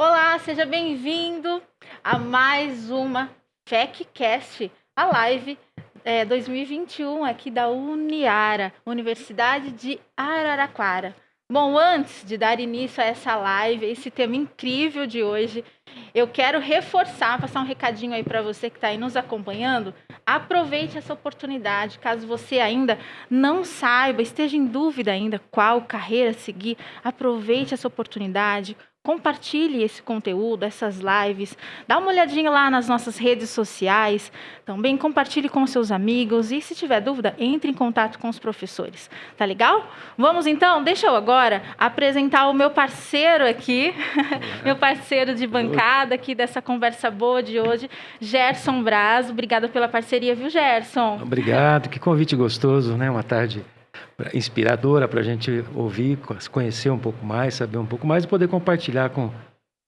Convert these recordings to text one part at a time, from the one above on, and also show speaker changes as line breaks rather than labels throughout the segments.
Olá, seja bem-vindo a mais uma FECcast, a live 2021 aqui da Uniara, Universidade de Araraquara. Bom, antes de dar início a essa live, esse tema incrível de hoje, eu quero reforçar, passar um recadinho aí para você que está aí nos acompanhando. Aproveite essa oportunidade, caso você ainda não saiba, esteja em dúvida ainda qual carreira seguir, aproveite essa oportunidade. Compartilhe esse conteúdo, essas lives, dá uma olhadinha lá nas nossas redes sociais, também compartilhe com seus amigos e, se tiver dúvida, entre em contato com os professores. Tá legal? Vamos então, deixa eu agora apresentar o meu parceiro aqui, meu parceiro de bancada aqui dessa conversa boa de hoje, Gerson Braz. Obrigada pela parceria, viu, Gerson?
Obrigado, que convite gostoso, né? Uma tarde inspiradora para a gente ouvir, conhecer um pouco mais, saber um pouco mais e poder compartilhar com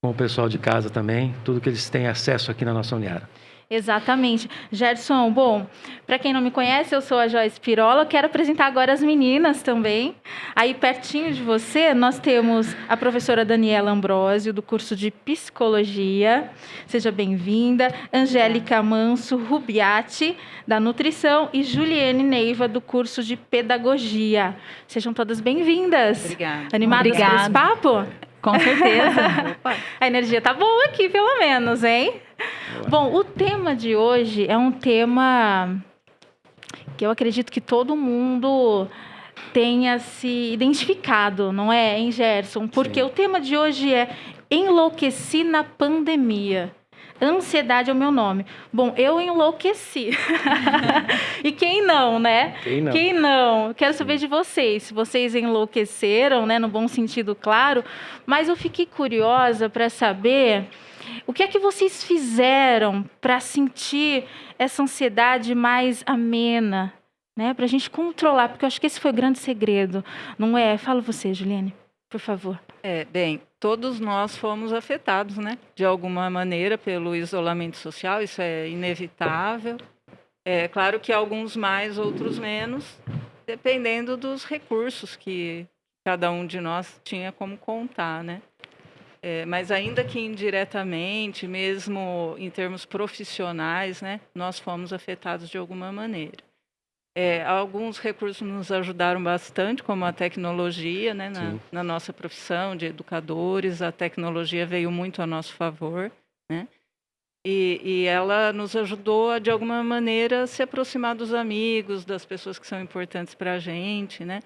o pessoal de casa também, tudo que eles têm acesso aqui na nossa Uniara.
Exatamente. Gerson, bom, para quem não me conhece, eu sou a Joyce Pirola, quero apresentar agora as meninas também. Aí pertinho de você, nós temos a professora Daniela Ambrósio, do curso de Psicologia, seja bem-vinda, Angélica Manso Rubiati, da Nutrição, e Juliane Neiva, do curso de Pedagogia. Sejam todas bem-vindas.
Obrigada.
Animadas por esse papo?
Com certeza.
A energia tá boa aqui, pelo menos, hein? Bom, o tema de hoje é um tema que eu acredito que todo mundo tenha se identificado, não é, hein, Gerson? Porque Sim. O tema de hoje é Enlouqueci na Pandemia. Ansiedade é o meu nome. Bom, eu enlouqueci. E quem não, né? Quem não? Quero saber de vocês, se vocês enlouqueceram, né, no bom sentido, claro. Mas eu fiquei curiosa para saber o que é que vocês fizeram para sentir essa ansiedade mais amena, né? Para a gente controlar, porque eu acho que esse foi o grande segredo, não é? Fala você, Juliane, por favor.
Bem, todos nós fomos afetados, né? De alguma maneira pelo isolamento social, isso é inevitável. É claro que alguns mais, outros menos, dependendo dos recursos que cada um de nós tinha como contar, né? Mas ainda que indiretamente, mesmo em termos profissionais, né, nós fomos afetados de alguma maneira. Alguns recursos nos ajudaram bastante, como a tecnologia, né, na nossa profissão de educadores, a tecnologia veio muito a nosso favor, né, e ela nos ajudou a, de alguma maneira, se aproximar dos amigos, das pessoas que são importantes para a gente, né.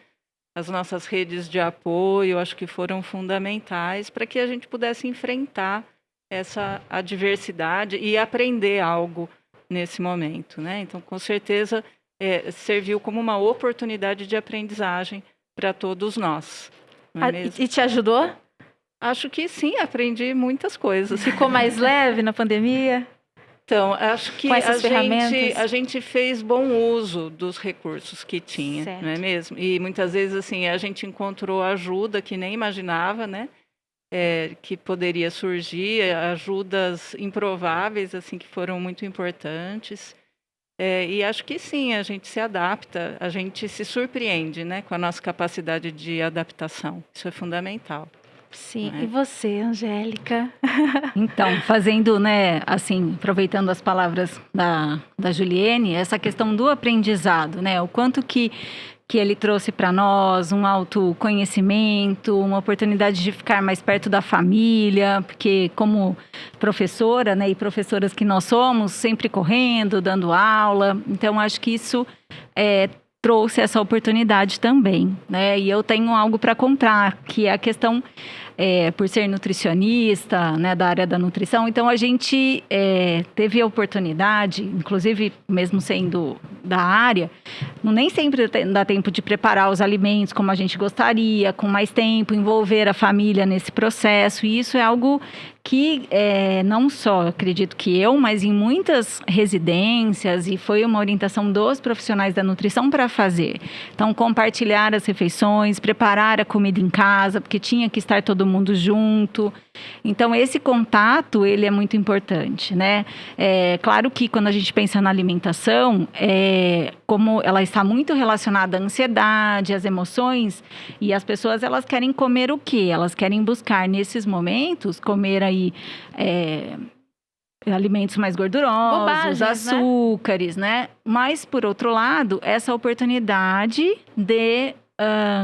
As nossas redes de apoio, acho que foram fundamentais para que a gente pudesse enfrentar essa adversidade e aprender algo nesse momento, né? Então, com certeza, serviu como uma oportunidade de aprendizagem para todos nós. Não é mesmo?
E te ajudou?
Acho que sim, aprendi muitas coisas.
Ficou mais leve na pandemia?
Então, acho que a gente fez bom uso dos recursos que tinha, certo. Não é mesmo? E muitas vezes assim, a gente encontrou ajuda que nem imaginava, né? Que poderia surgir, ajudas improváveis, assim, que foram muito importantes. E acho que sim, a gente se adapta, a gente se surpreende, né? Com a nossa capacidade de adaptação. Isso é fundamental.
Sim, e você, Angélica?
Então, fazendo, né, assim, aproveitando as palavras da Juliane, essa questão do aprendizado, né, o quanto que ele trouxe para nós, um autoconhecimento, uma oportunidade de ficar mais perto da família, porque como professora, né, e professoras que nós somos, sempre correndo, dando aula, então acho que isso trouxe essa oportunidade também, né, e eu tenho algo para contar, que é a questão por ser nutricionista, né, da área da nutrição, então a gente teve a oportunidade, inclusive mesmo sendo da área, nem sempre dá tempo de preparar os alimentos como a gente gostaria, com mais tempo, envolver a família nesse processo, e isso é algo que não só, acredito que eu, mas em muitas residências, e foi uma orientação dos profissionais da nutrição para fazer. Então, compartilhar as refeições, preparar a comida em casa, porque tinha que estar todo mundo junto. Então, esse contato, ele é muito importante, né? Claro que quando a gente pensa na alimentação, como ela está muito relacionada à ansiedade, às emoções, e as pessoas, elas querem comer o quê? Elas querem buscar, nesses momentos, comer aí aí alimentos mais gordurosos,
Bobagens, né?
açúcares, né? Mas, por outro lado, essa oportunidade de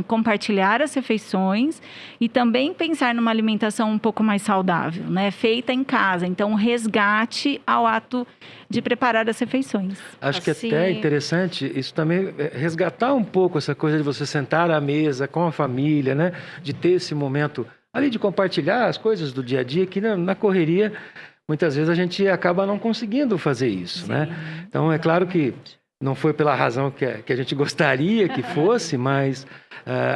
compartilhar as refeições e também pensar numa alimentação um pouco mais saudável, né? Feita em casa. Então, resgate ao ato de preparar as refeições.
Acho que
Assim-
até é interessante isso também, resgatar um pouco essa coisa de você sentar à mesa com a família, né? De ter esse momento ali de compartilhar as coisas do dia a dia, que na correria, muitas vezes a gente acaba não conseguindo fazer isso, né? Então, é claro que não foi pela razão que a gente gostaria que fosse, mas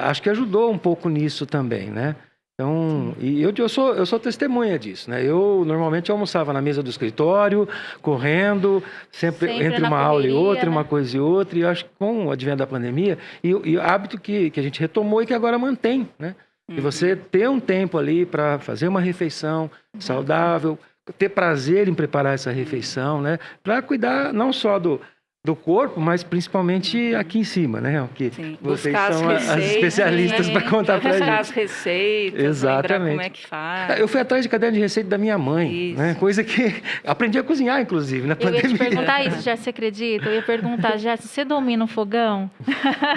acho que ajudou um pouco nisso também, né? Então, e eu sou testemunha disso, né? Eu normalmente almoçava na mesa do escritório, correndo, sempre entre
na
uma aula e
correria,
outra,
né?
uma coisa e outra, e eu acho que com o advento da pandemia, e o hábito que a gente retomou e que agora mantém, né? De você ter um tempo ali para fazer uma refeição saudável, ter prazer em preparar essa refeição, né? Para cuidar não só do corpo, mas principalmente aqui em cima, né? Que
Sim.
vocês
Buscar as
são as
receitas,
especialistas para contar para
buscar
gente.
as receitas,
Exatamente.
lembrar como é que faz.
Eu fui atrás de caderno de receita da minha mãe,
Isso.
né? Coisa que aprendi a cozinhar, inclusive, na
Eu ia
pandemia.
te perguntar isso, Jéssica, você acredita? Eu ia perguntar, Jéssica, você domina o fogão?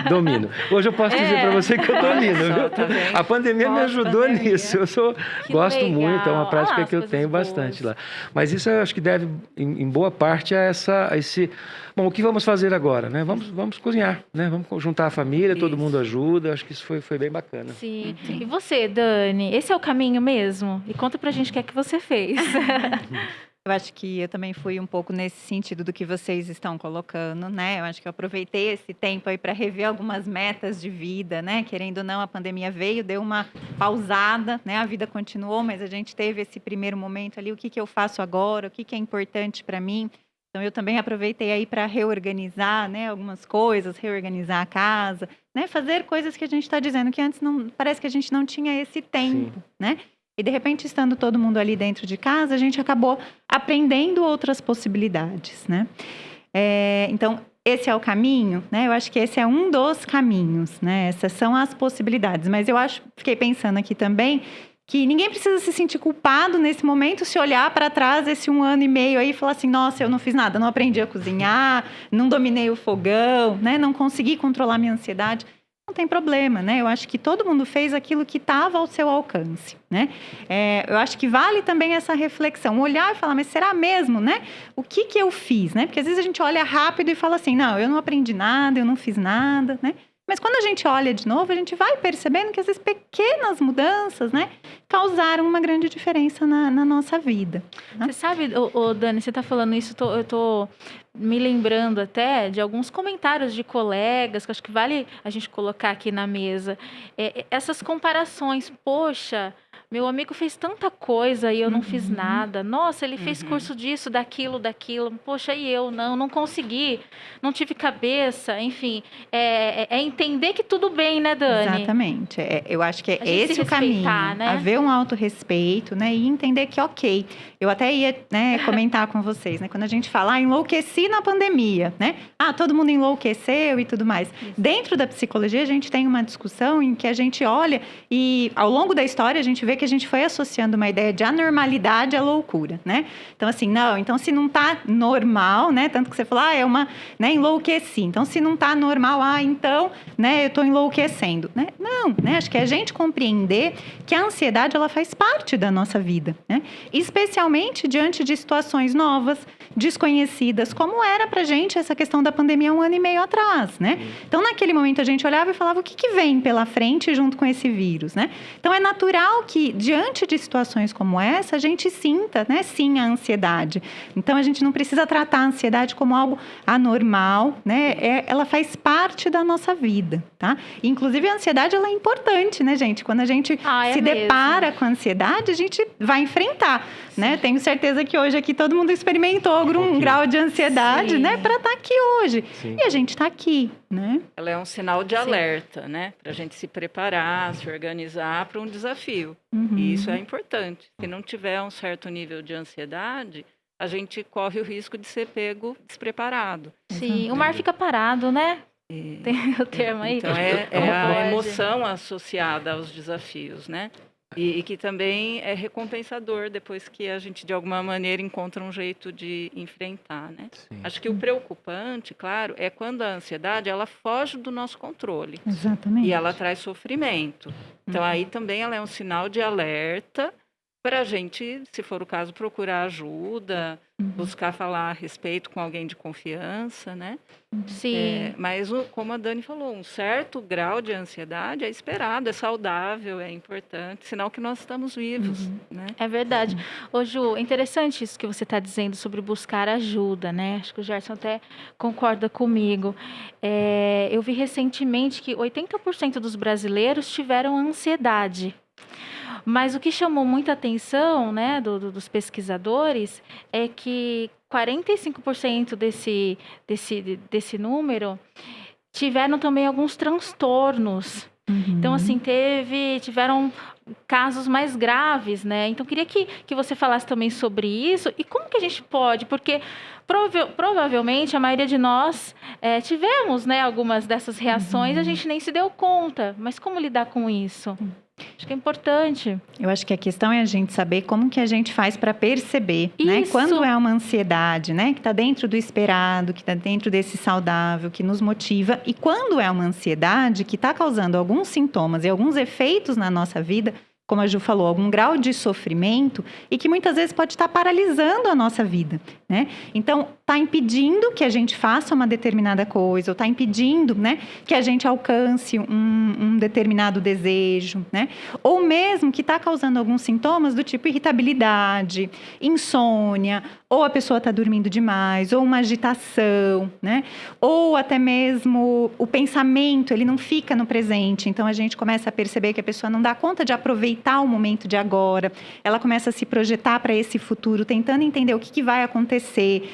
Domino. Hoje eu posso dizer para você que eu domino,
Olha só,
viu?
tá vendo?
A pandemia me ajudou
Pós-pandemia.
nisso.
Que
Gosto
legal.
muito, é uma prática
Ah, as
que eu
coisas
tenho
boas.
bastante lá. Mas isso eu acho que deve, em boa parte, a esse... Bom, o que vamos fazer agora, né? Vamos cozinhar, né? Vamos juntar a família, todo
Isso.
mundo ajuda. Acho que isso foi bem bacana.
Sim. E você, Dani, esse é o caminho mesmo? E conta pra gente o que é que você fez.
Eu acho que eu também fui um pouco nesse sentido do que vocês estão colocando, né? Eu acho que eu aproveitei esse tempo aí para rever algumas metas de vida, né? Querendo ou não, a pandemia veio, deu uma pausada, né? A vida continuou, mas a gente teve esse primeiro momento ali, o que eu faço agora, o que é importante para mim. Então, eu também aproveitei aí para reorganizar, né, algumas coisas, reorganizar a casa, né, fazer coisas que a gente está dizendo que antes não, parece que a gente não tinha esse tempo,
Sim.
né? E, de repente, estando todo mundo ali dentro de casa, a gente acabou aprendendo outras possibilidades, né? Então, esse é o caminho, né? Eu acho que esse é um dos caminhos, né? Essas são as possibilidades. Mas eu fiquei pensando aqui também que ninguém precisa se sentir culpado nesse momento se olhar para trás esse 1 ano e meio aí e falar assim, nossa, eu não fiz nada, não aprendi a cozinhar, não dominei o fogão, né? Não consegui controlar minha ansiedade. Não tem problema, né? Eu acho que todo mundo fez aquilo que estava ao seu alcance, né? Eu acho que vale também essa reflexão, olhar e falar, mas será mesmo, né? O que eu fiz, né? Porque às vezes a gente olha rápido e fala assim, não, eu não aprendi nada, eu não fiz nada, né? Mas quando a gente olha de novo, a gente vai percebendo que essas pequenas mudanças, né, causaram uma grande diferença na nossa vida. Né?
Você sabe, Dani, você está falando isso, eu tô me lembrando até de alguns comentários de colegas, que acho que vale a gente colocar aqui na mesa. Essas comparações, poxa, meu amigo fez tanta coisa e eu não fiz nada. Nossa, ele fez curso disso, daquilo. Poxa, e eu não consegui, não tive cabeça. Enfim, é entender que tudo bem, né, Dani?
Exatamente. Eu acho que é
A gente se
esse o caminho.
respeitar, né?
Haver um autorrespeito, né? E entender que, ok, eu até ia, né, comentar com vocês, né? Quando a gente fala, enlouqueci na pandemia, né? Todo mundo enlouqueceu e tudo mais. Dentro da psicologia, a gente tem uma discussão em que a gente olha e, ao longo da história, a gente vê que a gente foi associando uma ideia de anormalidade à loucura, né? Então, assim, então se não tá normal, né? Tanto que você falou, né, enlouqueci. Então, se não tá normal, então, né, eu tô enlouquecendo, né? Não, né? Acho que é a gente compreender que a ansiedade, ela faz parte da nossa vida, né? Especialmente diante de situações novas, desconhecidas, como era pra gente essa questão da pandemia 1 ano e meio atrás, né? Então, naquele momento, a gente olhava e falava, o que vem pela frente junto com esse vírus, né? Então, é natural que, diante de situações como essa, a gente sinta, né, sim, a ansiedade. Então, a gente não precisa tratar a ansiedade como algo anormal, né? Ela faz parte da nossa vida, tá? Inclusive, a ansiedade, ela é importante, né, gente? Quando a gente se depara com a ansiedade, a gente vai enfrentar, né? Tenho certeza que hoje aqui todo mundo experimentou algum grau de ansiedade, né? Para estar aqui hoje.
Sim.
E a gente está aqui, né?
Ela é um sinal de alerta, né? Para a gente se preparar, se organizar para um desafio. E isso é importante. Se não tiver um certo nível de ansiedade, a gente corre o risco de ser pego despreparado.
Sim, o mar fica parado, né? Tem o termo aí.
Então,
Não
é a
pode.
emoção associada aos desafios, né? E que também é recompensador depois que a gente, de alguma maneira, encontra um jeito de enfrentar, né?
Sim.
Acho que o preocupante, claro, é quando a ansiedade, ela foge do nosso controle.
Exatamente.
E ela traz sofrimento. Então, aí também ela é um sinal de alerta para a gente, se for o caso, procurar ajuda, buscar falar a respeito com alguém de confiança, né?
Sim.
Mas, como a Dani falou, um certo grau de ansiedade é esperado, é saudável, é importante, sinal que nós estamos vivos, né?
É verdade. Ô, Ju, é interessante isso que você está dizendo sobre buscar ajuda, né? Acho que o Gerson até concorda comigo. Eu vi recentemente que 80% dos brasileiros tiveram ansiedade. Mas o que chamou muita atenção, né, dos pesquisadores é que 45% desse número tiveram também alguns transtornos. Então, assim, tiveram casos mais graves, né? Então, queria que você falasse também sobre isso e como que a gente pode, porque provavelmente a maioria de nós tivemos, né, algumas dessas reações e a gente nem se deu conta. Mas como lidar com isso? Acho que é importante.
Eu acho que a questão é a gente saber como que a gente faz para perceber, né?
Isso.
Quando é uma ansiedade, né? Que está dentro do esperado, que está dentro desse saudável, que nos motiva. E quando é uma ansiedade que está causando alguns sintomas e alguns efeitos na nossa vida, como a Ju falou, algum grau de sofrimento e que muitas vezes pode estar paralisando a nossa vida, né? Então, está impedindo que a gente faça uma determinada coisa, ou está impedindo, né, que a gente alcance um determinado desejo, né? Ou mesmo que está causando alguns sintomas do tipo irritabilidade, insônia, ou a pessoa está dormindo demais, ou uma agitação, né? Ou até mesmo o pensamento, ele não fica no presente. Então, a gente começa a perceber que a pessoa não dá conta de aproveitar o momento de agora. Ela começa a se projetar para esse futuro, tentando entender o que vai acontecer,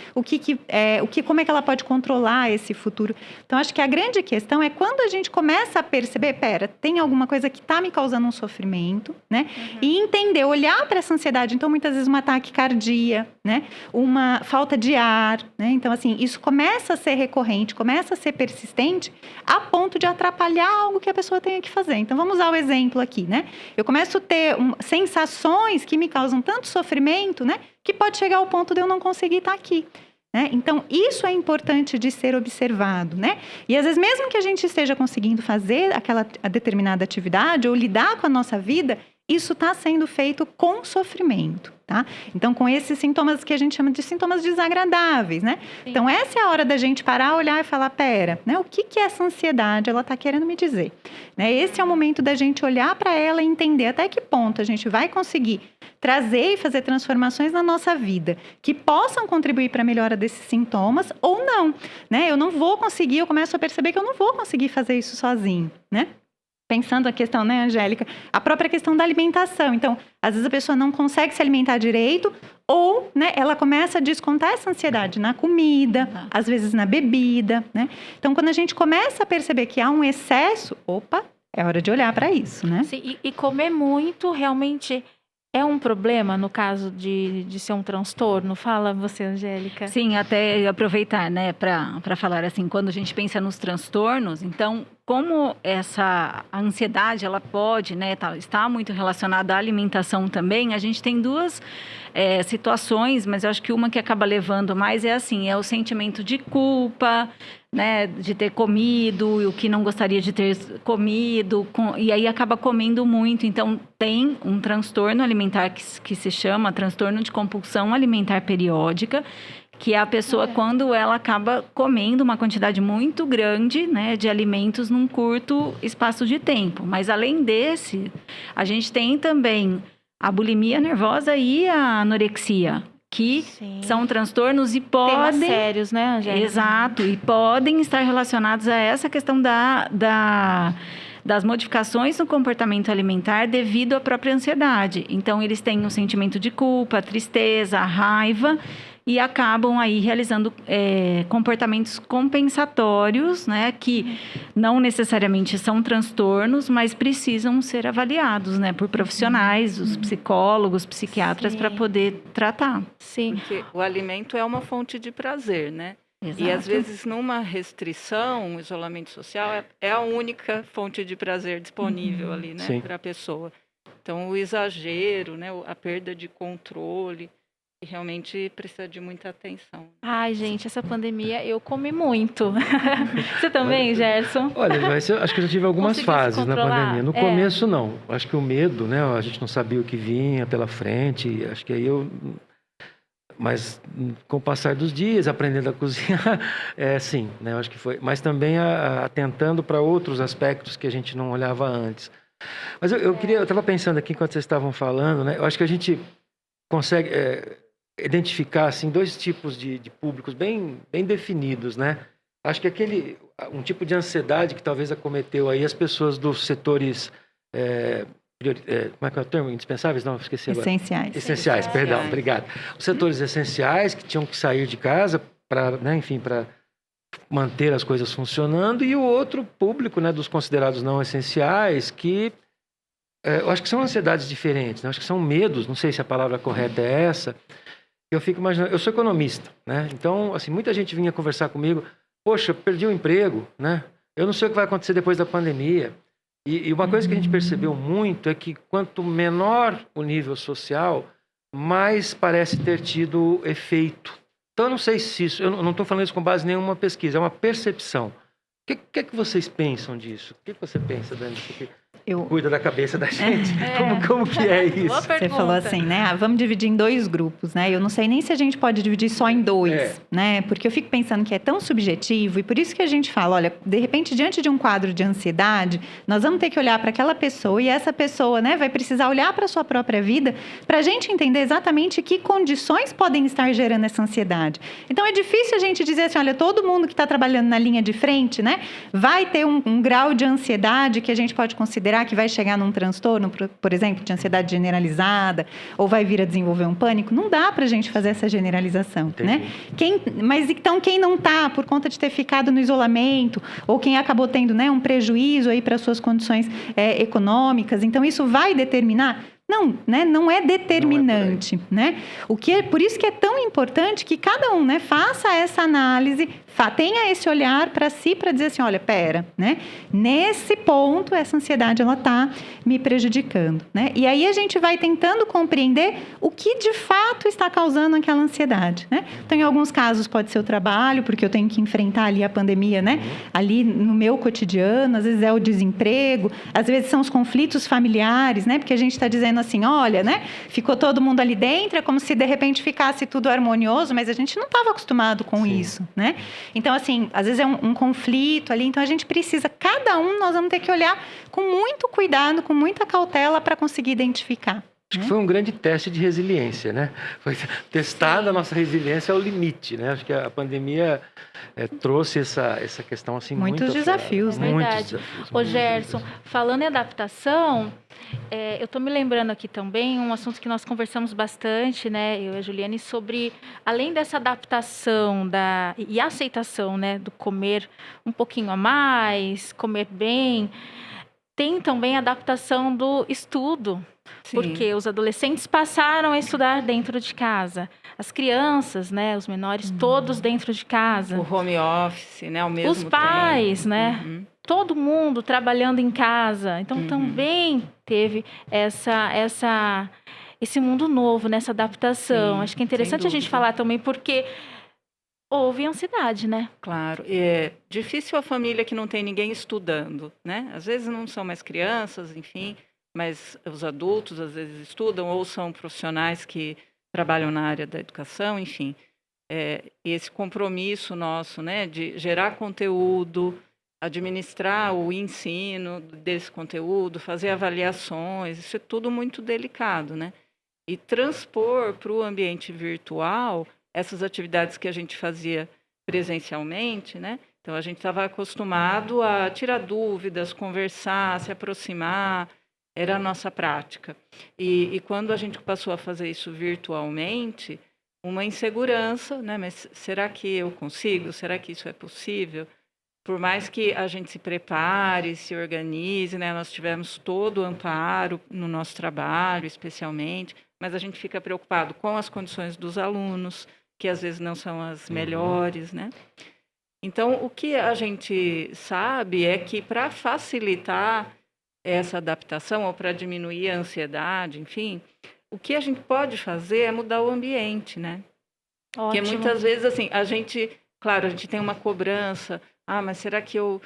como é que ela pode controlar esse futuro. Então, acho que a grande questão é quando a gente começa a perceber, tem alguma coisa que está me causando um sofrimento, né? E entender, olhar para essa ansiedade. Então, muitas vezes uma taquicardia, né? Uma falta de ar, né? Então, assim, isso começa a ser recorrente, começa a ser persistente a ponto de atrapalhar algo que a pessoa tenha que fazer. Então, vamos usar o exemplo aqui, né? Eu começo a ter sensações que me causam tanto sofrimento, né? Que pode chegar ao ponto de eu não conseguir estar aqui. Né? Então, isso é importante de ser observado, né? E às vezes, mesmo que a gente esteja conseguindo fazer a determinada atividade ou lidar com a nossa vida, isso está sendo feito com sofrimento, tá? Então, com esses sintomas que a gente chama de sintomas desagradáveis, né? Sim. Então, essa é a hora da gente parar, olhar e falar, né? O que essa ansiedade, ela está querendo me dizer? Né? Esse é o momento da gente olhar para ela e entender até que ponto a gente vai conseguir trazer e fazer transformações na nossa vida que possam contribuir para a melhora desses sintomas ou não, né? Eu não vou conseguir, eu começo a perceber que eu não vou conseguir fazer isso sozinho, né? Pensando a questão, né, Angélica? A própria questão da alimentação. Então, às vezes a pessoa não consegue se alimentar direito ou, né, ela começa a descontar essa ansiedade na comida, às vezes na bebida, né? Então, quando a gente começa a perceber que há um excesso, é hora de olhar para isso, né?
Sim, e comer muito realmente é um problema no caso de ser um transtorno? Fala você, Angélica.
Sim, até aproveitar, né, para falar assim, quando a gente pensa nos transtornos, então, como essa ansiedade, ela pode, né, está muito relacionada à alimentação também, a gente tem duas situações, mas eu acho que uma que acaba levando mais é o sentimento de culpa, né, de ter comido o que não gostaria de ter comido, e aí acaba comendo muito. Então, tem um transtorno alimentar que se chama transtorno de compulsão alimentar periódica, que é a pessoa quando ela acaba comendo uma quantidade muito grande, né, de alimentos num curto espaço de tempo. Mas, além desse, a gente tem também a bulimia nervosa e a anorexia, que são transtornos e podem...
Temas sérios, né, Angélica?
Exato, e podem estar relacionados a essa questão das modificações no comportamento alimentar devido à própria ansiedade. Então, eles têm um sentimento de culpa, tristeza, raiva e acabam aí realizando comportamentos compensatórios, né, que não necessariamente são transtornos, mas precisam ser avaliados, né, por profissionais, os psicólogos, psiquiatras, para poder tratar.
Sim.
Porque o alimento é uma fonte de prazer, né?
Exato.
E às vezes numa restrição, um isolamento social é a única fonte de prazer disponível ali, né, para a pessoa. Então, o exagero, né, a perda de controle, que realmente precisa de muita atenção.
Ai, gente, essa pandemia eu comi muito. Você também, Gerson?
Olha, Joyce, eu acho que eu já tive algumas
Conseguiu se
fases na
controlar?
pandemia. No
É.
começo, não. Acho que o medo, né? A gente não sabia o que vinha pela frente. Acho que aí eu... Mas com o passar dos dias, aprendendo a cozinhar, sim, né? Eu acho que foi. Mas também atentando para outros aspectos que a gente não olhava antes. Mas eu estava pensando aqui enquanto vocês estavam falando, né? Eu acho que a gente consegue identificar assim 2 tipos de públicos bem definidos, né? Acho que um tipo de ansiedade que talvez acometeu aí as pessoas dos setores como é que é o termo? Indispensáveis? Não, esqueci agora. Essenciais, perdão, obrigado. Os setores essenciais que tinham que sair de casa para, né, enfim, para manter as coisas funcionando, e o outro público, né, dos considerados não essenciais, que eu acho que são ansiedades diferentes, né? Acho que são medos, não sei se a palavra correta é essa. Eu fico imaginando, eu sou economista, né? Então, assim, muita gente vinha conversar comigo, poxa, perdi o emprego, né? Eu não sei o que vai acontecer depois da pandemia. E uma coisa que a gente percebeu muito é que quanto menor o nível social, mais parece ter tido efeito. Então, eu não sei se isso... Eu não estou falando isso com base em nenhuma pesquisa, é uma percepção. O que é que vocês pensam disso? O que você pensa, Dani? Você cuida da cabeça da gente. Como que é isso?
Você falou assim, né? Vamos dividir em 2 grupos, né? Eu não sei nem se a gente pode dividir só em 2, né? Porque eu fico pensando que é tão subjetivo, e por isso que a gente fala, olha, de repente, diante de um quadro de ansiedade, nós vamos ter que olhar para aquela pessoa, e essa pessoa, né, vai precisar olhar para a sua própria vida para a gente entender exatamente que condições podem estar gerando essa ansiedade. Então, é difícil a gente dizer assim, olha, todo mundo que está trabalhando na linha de frente, né, vai ter um grau de ansiedade que a gente pode considerar que vai chegar num transtorno, por exemplo, de ansiedade generalizada, ou vai vir a desenvolver um pânico. Não dá para a gente fazer essa generalização, né? Mas então quem não está por conta de ter ficado no isolamento, ou quem acabou tendo, né, um prejuízo aí para suas condições econômicas, então isso vai determinar? Não, né? Não é determinante, né? Por isso que é tão importante que cada um, né, faça essa análise, tenha esse olhar para si, para dizer assim, olha, pera, né? Nesse ponto, essa ansiedade, ela está me prejudicando, né? E aí a gente vai tentando compreender o que de fato está causando aquela ansiedade, né? Então, em alguns casos pode ser o trabalho, porque eu tenho que enfrentar ali a pandemia, né? Ali no meu cotidiano, às vezes é o desemprego, às vezes são os conflitos familiares, né? Porque a gente está dizendo assim, olha, né? Ficou todo mundo ali dentro, é como se de repente ficasse tudo harmonioso, mas a gente não estava acostumado com isso, né? Então, assim, às vezes é um conflito ali, então a gente precisa, cada um, nós vamos ter que olhar com muito cuidado, com muita cautela para conseguir identificar.
Acho que foi um grande teste de resiliência, né? Foi testada a nossa resiliência ao limite, né? Acho que a pandemia trouxe essa questão assim
muitos desafios,
né? Muitos desafios. Ô, Gerson, falando em adaptação, eu estou me lembrando aqui também um assunto que nós conversamos bastante, né? Eu e a Juliane, sobre além dessa adaptação e aceitação, né, do comer um pouquinho a mais, comer bem, tem também a adaptação do estudo. Sim. Porque os adolescentes passaram a estudar dentro de casa. As crianças, né, os menores, todos dentro de casa.
O home office, né, ao mesmo tempo.
Os pais, né, todo mundo trabalhando em casa. Então, também teve esse mundo novo, nessa adaptação. Sim, acho que é interessante a gente falar também, porque houve ansiedade, né?
Claro. É difícil a família que não tem ninguém estudando, né? Às vezes não são mais crianças, enfim... mas os adultos às vezes estudam ou são profissionais que trabalham na área da educação, enfim. Esse compromisso nosso, né, de gerar conteúdo, administrar o ensino desse conteúdo, fazer avaliações, isso é tudo muito delicado, né? E transpor para o ambiente virtual essas atividades que a gente fazia presencialmente, né? Então, a gente estava acostumado a tirar dúvidas, conversar, se aproximar, era a nossa prática. E quando a gente passou a fazer isso virtualmente, uma insegurança, né? Mas será que eu consigo? Será que isso é possível? Por mais que a gente se prepare, se organize, né? Nós tivemos todo o amparo no nosso trabalho, especialmente, mas a gente fica preocupado com as condições dos alunos, que às vezes não são as melhores, né? Então, o que a gente sabe é que, para facilitar essa adaptação ou para diminuir a ansiedade, enfim, o que a gente pode fazer é mudar o ambiente, né? Porque
Ótimo.
muitas vezes, assim, a gente tem uma cobrança. Ah, mas será que eu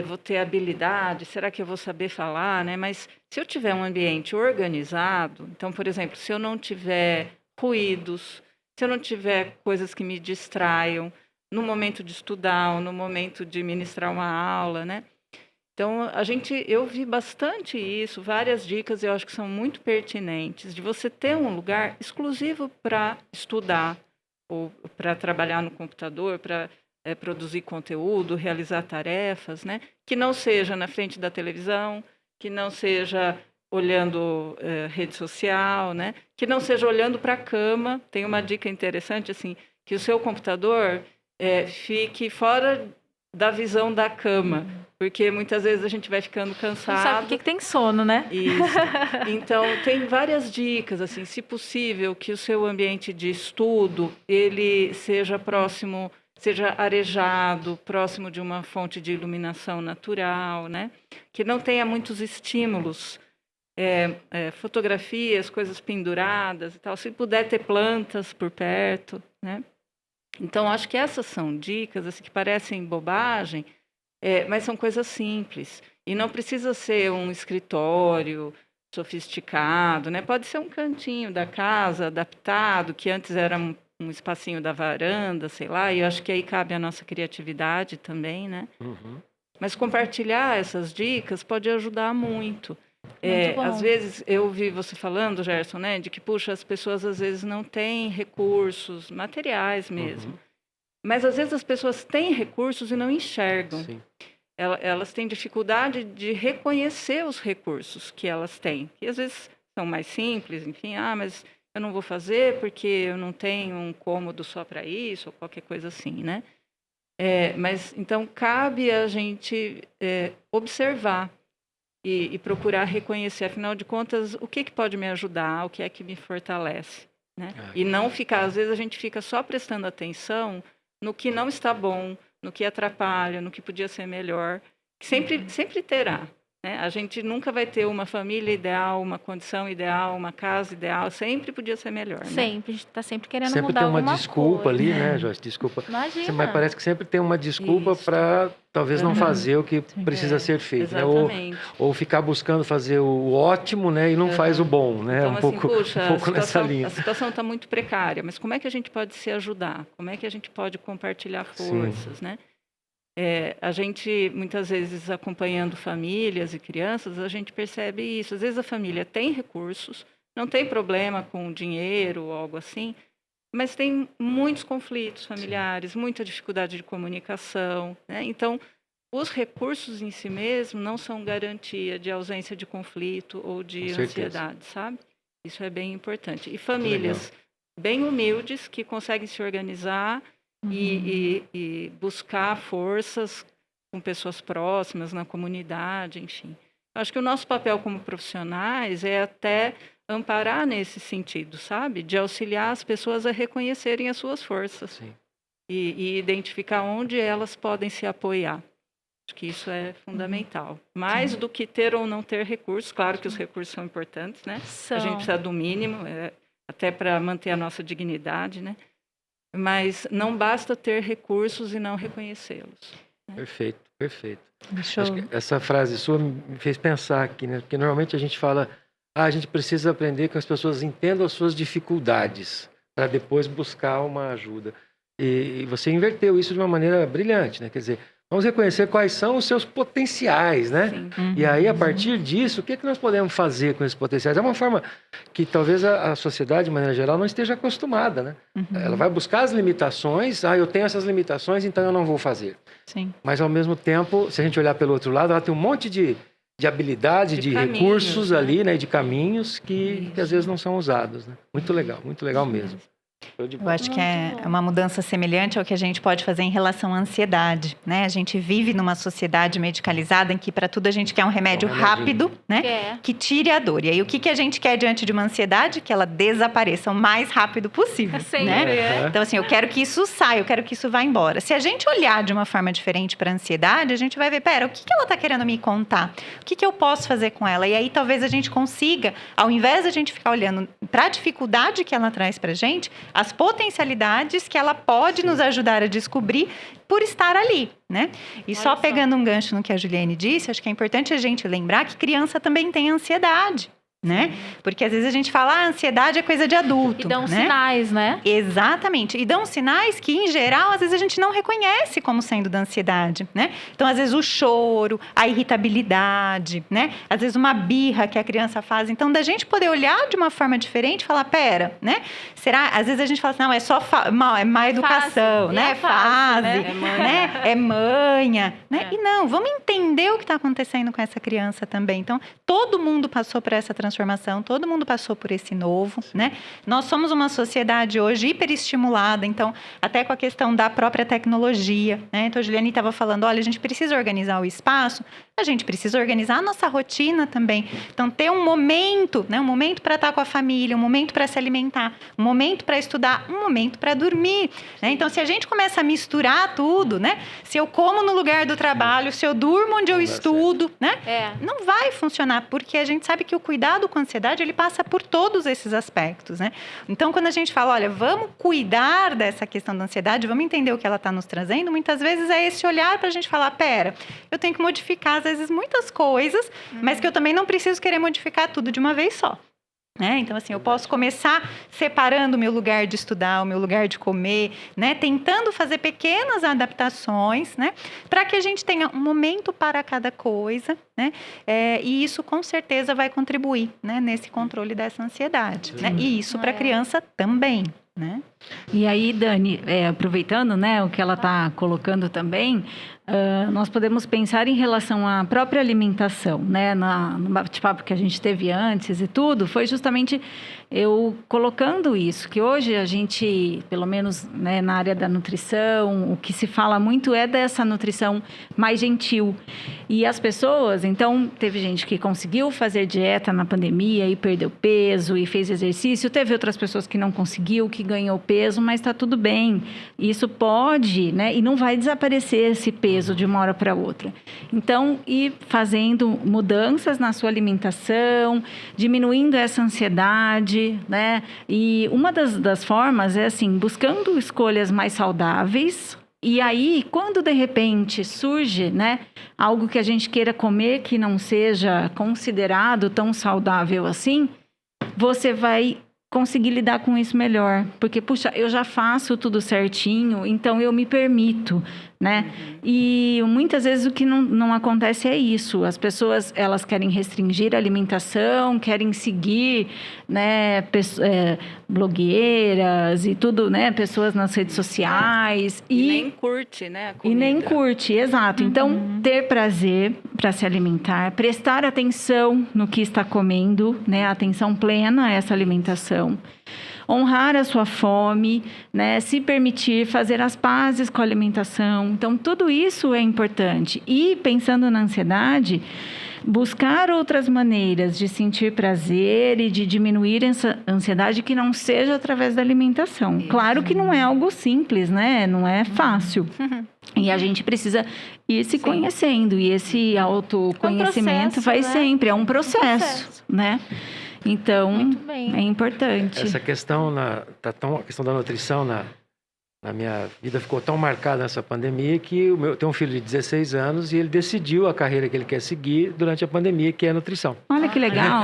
vou ter habilidade? Será que eu vou saber falar, né? Mas se eu tiver um ambiente organizado, então, por exemplo, se eu não tiver ruídos, se eu não tiver coisas que me distraiam no momento de estudar ou no momento de ministrar uma aula, né? Então, eu vi bastante isso, várias dicas eu acho que são muito pertinentes, de você ter um lugar exclusivo para estudar, ou para trabalhar no computador, para produzir conteúdo, realizar tarefas, né? Que não seja na frente da televisão, que não seja olhando rede social, né? Que não seja olhando para a cama. Tem uma dica interessante, assim, que o seu computador fique fora da visão da cama, porque muitas vezes a gente vai ficando cansado.
Não sabe por que tem sono, né?
Isso. Então, tem várias dicas, assim, se possível, que o seu ambiente de estudo, ele seja próximo, seja arejado, próximo de uma fonte de iluminação natural, né? Que não tenha muitos estímulos, fotografias, coisas penduradas e tal. Se puder ter plantas por perto, né? Então, acho que essas são dicas, assim, que parecem bobagem, mas são coisas simples. E não precisa ser um escritório sofisticado, né? Pode ser um cantinho da casa, adaptado, que antes era um espacinho da varanda, sei lá, e eu acho que aí cabe a nossa criatividade também, né?
Uhum.
Mas compartilhar essas dicas pode ajudar muito.
Muito bom.
Às vezes, eu ouvi você falando, Gerson, né, de que, puxa, as pessoas às vezes não têm recursos materiais mesmo.
Uhum.
Mas às vezes as pessoas têm recursos e não enxergam.
Sim.
Elas têm dificuldade de reconhecer os recursos que elas têm. E às vezes são mais simples, enfim, mas eu não vou fazer porque eu não tenho um cômodo só para isso, ou qualquer coisa assim, né? Mas então cabe a gente observar e procurar reconhecer, afinal de contas, o que pode me ajudar, o que é que me fortalece, né? E não ficar, às vezes a gente fica só prestando atenção no que não está bom, no que atrapalha, no que podia ser melhor, que sempre terá, né? A gente nunca vai ter uma família ideal, uma condição ideal, uma casa ideal, sempre podia ser melhor, né?
Sempre, a gente tá sempre querendo
Sempre
mudar
tem uma
alguma
desculpa
coisa.
ali, né, Joyce? Desculpa.
Imagina.
Mas parece que sempre tem uma desculpa
Isso.
para talvez não
Uhum.
fazer o que precisa ser feito, né?
Exatamente.
Ou ficar buscando fazer o ótimo, né, e não faz o bom, né?
Então,
um
assim,
pouco,
puxa,
um pouco nessa linha.
a situação está muito precária, mas como é que a gente pode se ajudar? Como é que a gente pode compartilhar forças, né? A gente, muitas vezes, acompanhando famílias e crianças, a gente percebe isso. Às vezes a família tem recursos, não tem problema com dinheiro ou algo assim, mas tem muitos conflitos familiares, muita dificuldade de comunicação, né? Então, os recursos em si mesmos não são garantia de ausência de conflito ou de
Com certeza.
ansiedade, sabe? Isso é bem importante. E famílias bem humildes que conseguem se organizar e buscar forças com pessoas próximas, na comunidade, enfim. Acho que o nosso papel como profissionais é até amparar nesse sentido, sabe? De auxiliar as pessoas a reconhecerem as suas forças.
Sim.
E identificar onde elas podem se apoiar. Acho que isso é fundamental. Mais do que ter ou não ter recursos, claro que os recursos são importantes, né? A gente precisa do mínimo, até para manter a nossa dignidade, né? Mas não basta ter recursos e não reconhecê-los.
Perfeito, perfeito.
Deixa
Acho
eu...
que essa frase sua me fez pensar aqui, né? Porque normalmente a gente fala, a gente precisa aprender que as pessoas entendam as suas dificuldades para depois buscar uma ajuda. E você inverteu isso de uma maneira brilhante, né? Quer dizer, vamos reconhecer quais são os seus potenciais, né?
Sim.
E aí, a partir disso, o que nós podemos fazer com esses potenciais? É uma forma que talvez a sociedade, de maneira geral, não esteja acostumada, né? Ela vai buscar as limitações, eu tenho essas limitações, então eu não vou fazer.
Sim.
Mas, ao mesmo tempo, se a gente olhar pelo outro lado, ela tem um monte de habilidade, de
caminhos,
recursos
né?
ali, né? De caminhos que às vezes não são usados, né? Muito legal mesmo. Show de
Eu
bola.
acho que
Muito
é
bom.
uma mudança semelhante ao que a gente pode fazer em relação à ansiedade, né? A gente vive numa sociedade medicalizada em que para tudo a gente quer um remédio
remedinho.
rápido, né?
Quer.
Que tire a dor. E aí o que a gente quer diante de uma ansiedade? Que ela desapareça o mais rápido possível,
Sempre,
né?
Aham.
Então assim, eu quero que isso saia, eu quero que isso vá embora. Se a gente olhar de uma forma diferente para a ansiedade, a gente vai ver, pera, o que ela está querendo me contar? O que eu posso fazer com ela? E aí talvez a gente consiga, ao invés de a gente ficar olhando para a dificuldade que ela traz para a gente, as potencialidades que ela pode nos ajudar a descobrir por estar ali, né? E
Olha
só
só.
pegando um gancho no que a Juliane disse, acho que é importante a gente lembrar que criança também tem ansiedade, né? Porque às vezes a gente fala, a ansiedade é coisa de adulto,
E dão
né?
sinais, né?
Exatamente. E dão sinais que, em geral, às vezes a gente não reconhece como sendo da ansiedade, né? Então, às vezes, o choro, a irritabilidade, né? Às vezes, uma birra que a criança faz. Então, da gente poder olhar de uma forma diferente e falar, pera, né? Será? Às vezes a gente fala assim, não, é só é má educação,
Fase.
né?
É fase, né?
É manha.
né? É manha, né?
É.
E não, vamos entender o que está acontecendo com essa criança também. Então, todo mundo passou por essa transformação, todo mundo passou por esse novo, né? Nós somos uma sociedade hoje hiperestimulada, então, até com a questão da própria tecnologia, né? Então, a Juliane estava falando, olha, a gente precisa organizar o espaço, a gente precisa organizar a nossa rotina também. Então, ter um momento, né? Um momento para estar com a família, um momento para se alimentar, um momento para estudar, um momento para dormir, né? Então, se a gente começa a misturar tudo, né? Se eu como no lugar do trabalho, se eu durmo onde eu
Não dá
estudo, né?
É.
Não vai funcionar, porque a gente sabe que o cuidado com a ansiedade, ele passa por todos esses aspectos, né? Então, quando a gente fala, olha, vamos cuidar dessa questão da ansiedade, vamos entender o que ela está nos trazendo, muitas vezes é esse olhar para a gente falar, pera, eu tenho que modificar, às vezes, muitas coisas, mas que eu também não preciso querer modificar tudo de uma vez só. Né? Então, assim, eu posso começar separando o meu lugar de estudar, o meu lugar de comer, né? Tentando fazer pequenas adaptações, né? Para que a gente tenha um momento para cada coisa, né? E isso, com certeza, vai contribuir, né? Nesse controle dessa ansiedade, né? E isso para a criança também, né?
E aí, Dani, aproveitando, né, o que ela está colocando também, nós podemos pensar em relação à própria alimentação, né, no bate-papo que a gente teve antes e tudo, foi justamente eu colocando isso, que hoje a gente, pelo menos, né, na área da nutrição, o que se fala muito é dessa nutrição mais gentil. E as pessoas, então, teve gente que conseguiu fazer dieta na pandemia e perdeu peso e fez exercício, teve outras pessoas que não conseguiu, que ganhou peso, mas está tudo bem. Isso pode, né, e não vai desaparecer esse peso de uma hora para outra. Então, ir fazendo mudanças na sua alimentação, diminuindo essa ansiedade, né? E uma das formas é assim, buscando escolhas mais saudáveis. E aí, quando de repente surge, né, algo que a gente queira comer que não seja considerado tão saudável assim, você vai conseguir lidar com isso melhor. Porque, puxa, eu já faço tudo certinho, então eu me permito, né? E muitas vezes o que não acontece é isso. As pessoas, elas querem restringir a alimentação, querem seguir, né, blogueiras e tudo, né? Pessoas nas redes sociais.
E nem curte, né? A
E nem
comida.
curte, exato. Então, ter prazer para se alimentar, prestar atenção no que está comendo, né? Atenção plena a essa alimentação. Honrar a sua fome, né? Se permitir fazer as pazes com a alimentação. Então, tudo isso é importante. E, pensando na ansiedade, buscar outras maneiras de sentir prazer e de diminuir essa ansiedade que não seja através da alimentação. Claro que não é algo simples, né? Não é fácil. E a gente precisa ir se conhecendo. E esse autoconhecimento vai
né?
sempre. É um processo, né? Então,
Muito bem.
é importante.
Essa questão, a questão da nutrição na minha vida ficou tão marcada nessa pandemia que eu tenho um filho de 16 anos e ele decidiu a carreira que ele quer seguir durante a pandemia, que é a nutrição.
Olha que legal.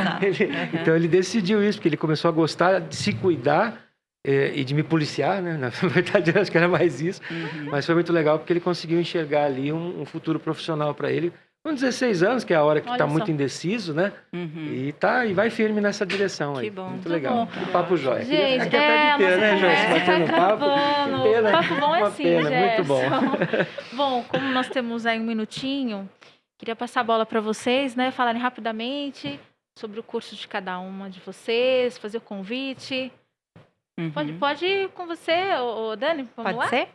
Então ele decidiu isso, porque ele começou a gostar de se cuidar e de me policiar, né? Na verdade, eu acho que era mais isso. Mas foi muito legal porque ele conseguiu enxergar ali um futuro profissional para ele. Com 16 anos, que é a hora que
Olha
está
só.
muito indeciso, né? E vai firme nessa direção aí.
Que bom.
Muito
Muito
legal.
bom.
Um papo jóia. Queria
Gente,
ficar aqui a tarde inteira, né, Joyce?
vai
Batendo papo.
acabando.
Que pena,
Papo bom é
uma
assim,
pena, muito bom.
Gerson. Bom, como nós temos aí um minutinho, queria passar a bola para vocês, né? Falarem rapidamente sobre o curso de cada uma de vocês, fazer o convite. Pode ir com você, Dani, vamos
Pode
lá?
ser?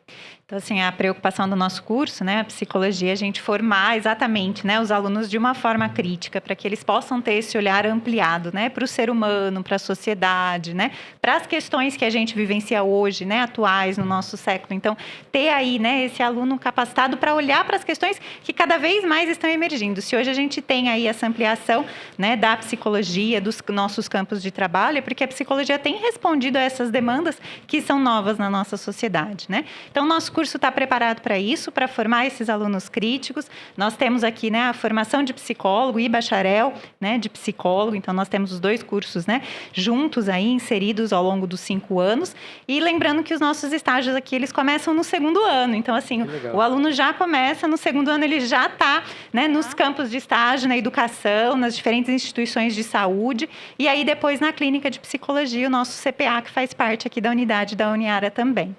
Então, assim, a preocupação do nosso curso, né, a psicologia, a gente formar exatamente, né, os alunos de uma forma crítica, para que eles possam ter esse olhar ampliado, né, para o ser humano, para a sociedade, né, para as questões que a gente vivencia hoje, né, atuais no nosso século. Então, ter aí, né, esse aluno capacitado para olhar para as questões que cada vez mais estão emergindo. Se hoje a gente tem aí essa ampliação, né, da psicologia, dos nossos campos de trabalho, é porque a psicologia tem respondido a essas demandas que são novas na nossa sociedade, né? Então, nosso curso está preparado para isso, para formar esses alunos críticos. Nós temos aqui, né, a formação de psicólogo e bacharel, né, de psicólogo. Então, nós temos os 2 cursos, né, juntos aí, inseridos ao longo dos 5 anos. E lembrando que os nossos estágios aqui, eles começam no 2º ano. Então, assim, o aluno já começa no 2º ano, ele já está, né, nos campos de estágio, na educação, nas diferentes instituições de saúde. E aí, depois, na clínica de psicologia, o nosso CPA, que faz parte aqui da unidade da Uniara também.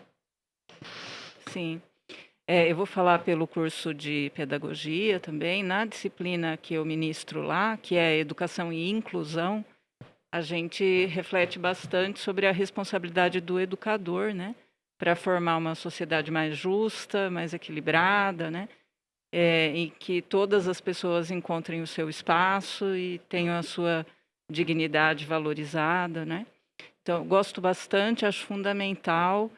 Sim. Eu vou falar pelo curso de pedagogia também. Na disciplina que eu ministro lá, que é educação e inclusão, a gente reflete bastante sobre a responsabilidade do educador, né, para formar uma sociedade mais justa, mais equilibrada, né, em que todas as pessoas encontrem o seu espaço e tenham a sua dignidade valorizada, né. Então, eu gosto bastante, acho fundamental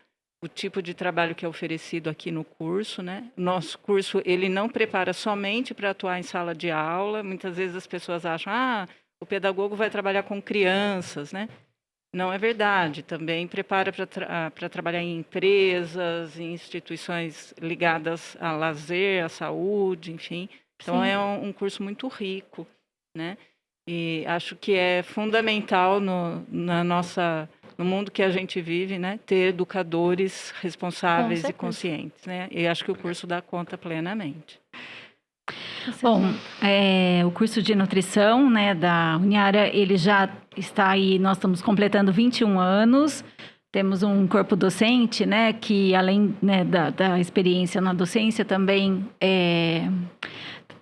o tipo de trabalho que é oferecido aqui no curso, né? Nosso curso, ele não prepara somente para atuar em sala de aula. Muitas vezes as pessoas acham, o pedagogo vai trabalhar com crianças, né? Não é verdade. Também prepara para trabalhar em empresas, em instituições ligadas a lazer, à saúde, enfim. Então, é um curso muito rico, né? E acho que é fundamental no mundo que a gente vive, né, ter educadores responsáveis e conscientes, né? E acho que o curso dá conta plenamente.
Bom, o curso de nutrição, né, da Uniara, ele já está aí, nós estamos completando 21 anos. Temos um corpo docente, né, que além, né, da experiência na docência, também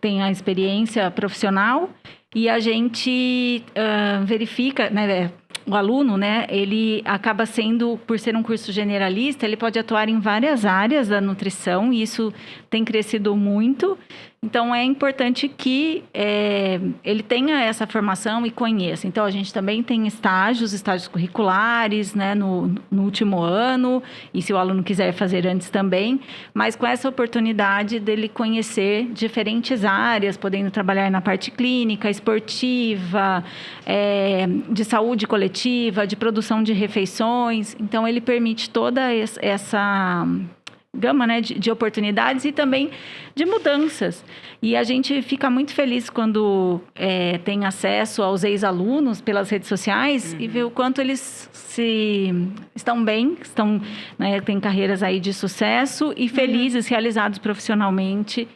tem a experiência profissional. E a gente verifica, né, o aluno, né, ele acaba sendo, por ser um curso generalista, ele pode atuar em várias áreas da nutrição, e isso tem crescido muito. Então, é importante que ele tenha essa formação e conheça. Então, a gente também tem estágios curriculares, né, no último ano, e se o aluno quiser fazer antes também, mas com essa oportunidade dele conhecer diferentes áreas, podendo trabalhar na parte clínica, esportiva, de saúde coletiva, de produção de refeições. Então, ele permite toda essa gama, né, de oportunidades e também de mudanças. E a gente fica muito feliz quando tem acesso aos ex-alunos pelas redes sociais e vê o quanto eles estão bem, né, têm carreiras aí de sucesso e felizes, realizados profissionalmente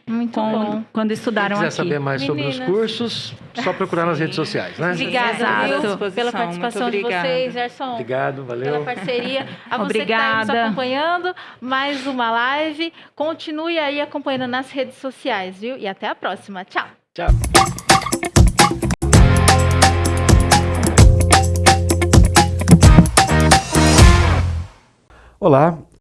quando estudaram aqui.
Se quiser saber mais sobre os cursos, só procurar nas redes sociais, né?
Obrigada, viu, pela participação de vocês, Gerson.
Obrigado, valeu.
Pela parceria. A você
Obrigada.
que está nos acompanhando, mais uma live. Continue aí acompanhando nas redes sociais, viu? E até a próxima. Tchau.
Tchau. Olá,